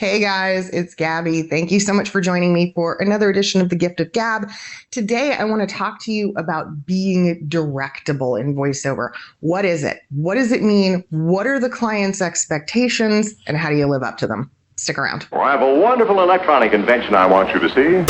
Hey guys, it's Gabby. Thank you so much for joining me for another edition of The Gift of Gab. Today, I want to talk to you about being directable in voiceover. What is it? What does it mean? What are the client's expectations? And how do you live up to them? Stick around. Well, I have a wonderful electronic invention I want you to see.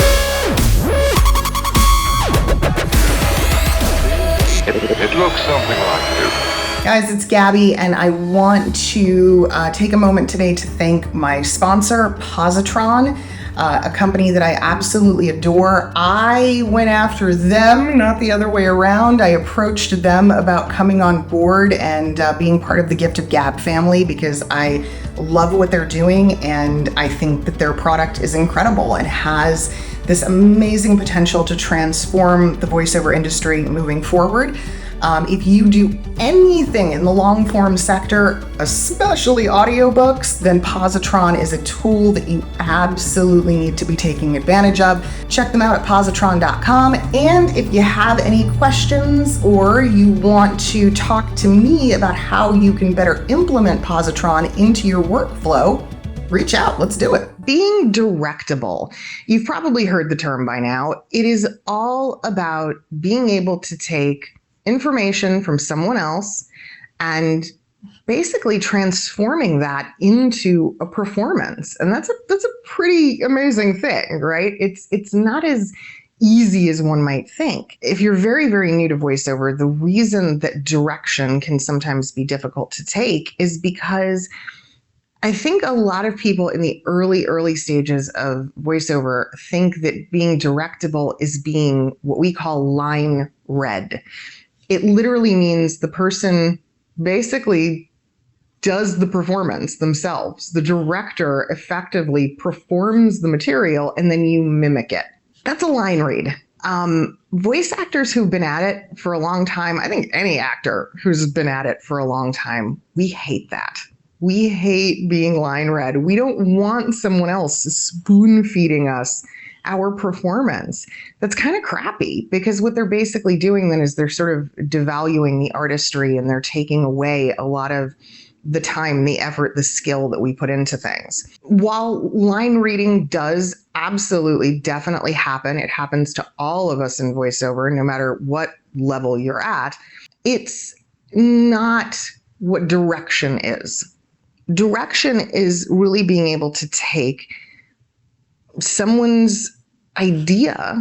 It looks something like this. Guys, it's Gabby, and I want to take a moment today to thank my sponsor, Positron, a company that I absolutely adore. I went after them, not the other way around. I approached them about coming on board and being part of the Gift of Gab family because I love what they're doing, and I think that their product is incredible and has this amazing potential to transform the voiceover industry moving forward. If you do anything in the long form sector, especially audiobooks, then Positron is a tool that you absolutely need to be taking advantage of. Check them out at positron.com. And if you have any questions or you want to talk to me about how you can better implement Positron into your workflow, reach out. Let's do it. Being directable. You've probably heard the term by now. It is all about being able to take information from someone else and basically transforming that into a performance. And that's a pretty amazing thing, right? It's not as easy as one might think. If you're very, very new to voiceover, the reason that direction can sometimes be difficult to take is because I think a lot of people in the early stages of voiceover think that being directable is being what we call line read. It literally means the person basically does the performance themselves. The director effectively performs the material and then you mimic it. That's a line read. Voice actors who've been at it for a long time, I think any actor who's been at it for a long time, we hate that. We hate being line read. We don't want someone else spoon feeding us our performance. That's kind of crappy because what they're basically doing then is they're sort of devaluing the artistry and they're taking away a lot of the time, the effort, the skill that we put into things. While line reading does absolutely definitely happen, it happens to all of us in voiceover, no matter what level you're at, it's not what direction is. Direction is really being able to take someone's idea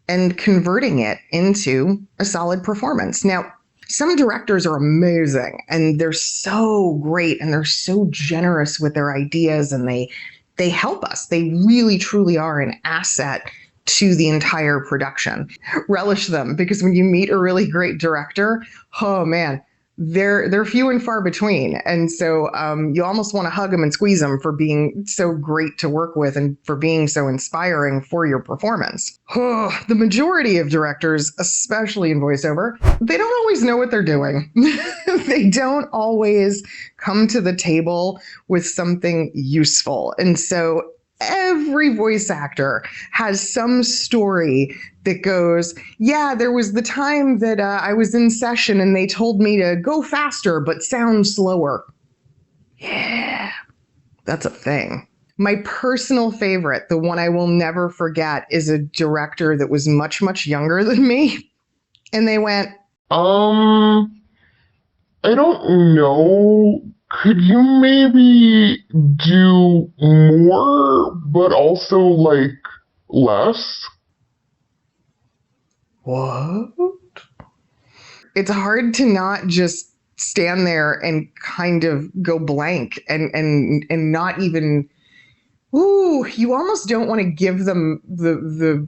and converting it into a solid performance. Now, some directors are amazing and they're so great and they're so generous with their ideas and they help us. They really, truly are an asset to the entire production. Relish them because when you meet a really great director, oh man, they're few and far between. And so you almost want to hug them and squeeze them for being so great to work with and for being so inspiring for your performance. The majority of directors, especially in voiceover, they don't always know what they're doing. They don't always come to the table with something useful. And so every voice actor has some story that goes, yeah, there was the time that I was in session and they told me to go faster but sound slower. Yeah, that's a thing. My personal favorite, the one I will never forget, is a director that was much, much younger than me. And they went, I don't know. Could you maybe do more, but also, like, less? What? It's hard to not just stand there and kind of go blank and not even, you almost don't want to give them the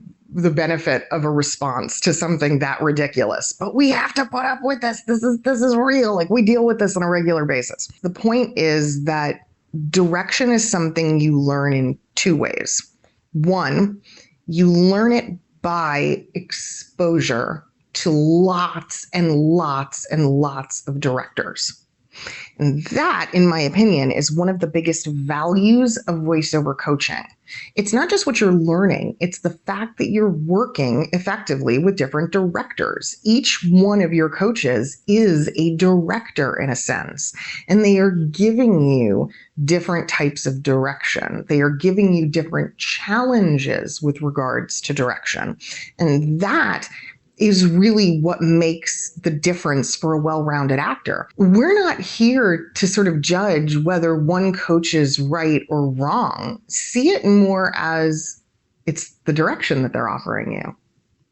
benefit of a response to something that ridiculous. But we have to put up with this. This is real. Like, we deal with this on a regular basis. The point is that direction is something you learn in two ways. One, you learn it by exposure to lots and lots and lots of directors. And that, in my opinion, is one of the biggest values of voiceover coaching. It's not just what you're learning, it's the fact that you're working effectively with different directors. Each one of your coaches is a director in a sense, and they are giving you different types of direction. They are giving you different challenges with regards to direction. And that is really what makes the difference for a well-rounded actor. We're not here to sort of judge whether one coach is right or wrong. See it more as it's the direction that they're offering you.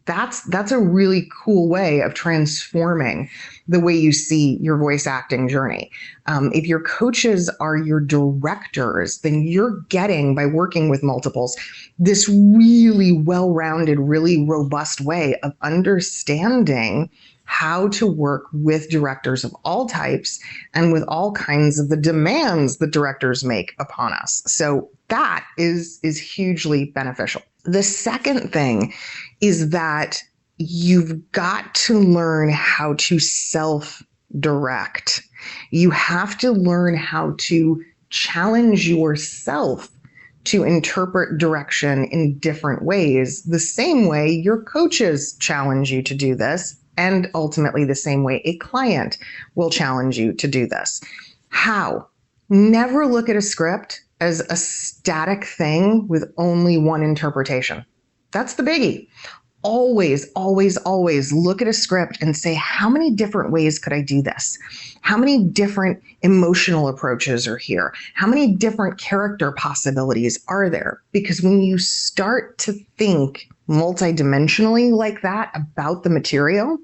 That's a really cool way of transforming the way you see your voice acting journey. If your coaches are your directors, then you're getting, by working with multiples, this really well-rounded, really robust way of understanding how to work with directors of all types and with all kinds of the demands that directors make upon us. So that is hugely beneficial. The second thing is that you've got to learn how to self-direct. You have to learn how to challenge yourself to interpret direction in different ways, the same way your coaches challenge you to do this, and ultimately the same way a client will challenge you to do this. How? Never look at a script as a static thing with only one interpretation. That's the biggie. Always, always, always look at a script and say, how many different ways could I do this? How many different emotional approaches are here? How many different character possibilities are there? Because when you start to think multidimensionally like that about the material,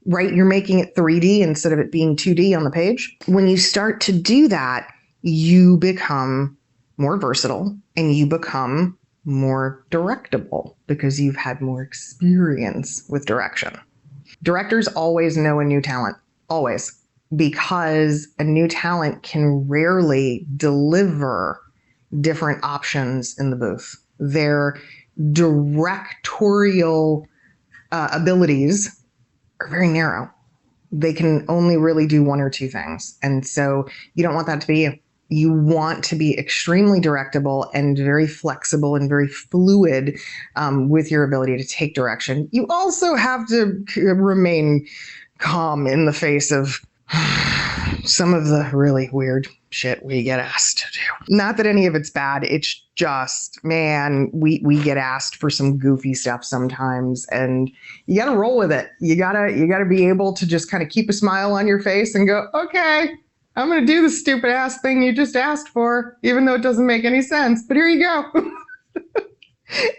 right? You're making it 3D instead of it being 2D on the page. When you start to do that, you become more versatile and you become more directable because you've had more experience with direction. Directors always know a new talent, always, because a new talent can rarely deliver different options in the booth. Their directorial abilities are very narrow. They can only really do one or two things. And so you don't want that to be you. You want to be extremely directable and very flexible and very fluid with your ability to take direction. You also have to remain calm in the face of some of the really weird shit we get asked to do. Not that any of it's bad. It's just, man, we get asked for some goofy stuff sometimes, and you got to roll with it. You gotta be able to just kind of keep a smile on your face and go, okay, I'm going to do the stupid ass thing you just asked for, even though it doesn't make any sense, but here you go.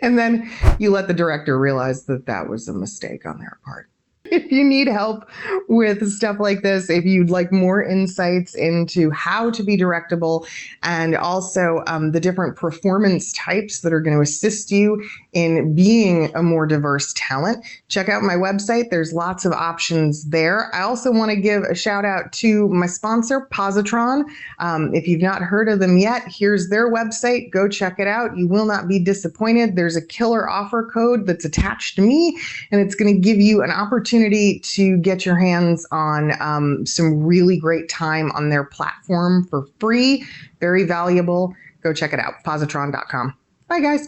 And then you let the director realize that that was a mistake on their part. If you need help with stuff like this, if you'd like more insights into how to be directable and also the different performance types that are going to assist you in being a more diverse talent, check out my website. There's lots of options there. I also want to give a shout out to my sponsor, Positron. If you've not heard of them yet, here's their website. Go check it out. You will not be disappointed. There's a killer offer code that's attached to me, and it's going to give you an opportunity to get your hands on some really great time on their platform for free. Very valuable. Go check it out, positron.com. Bye, guys.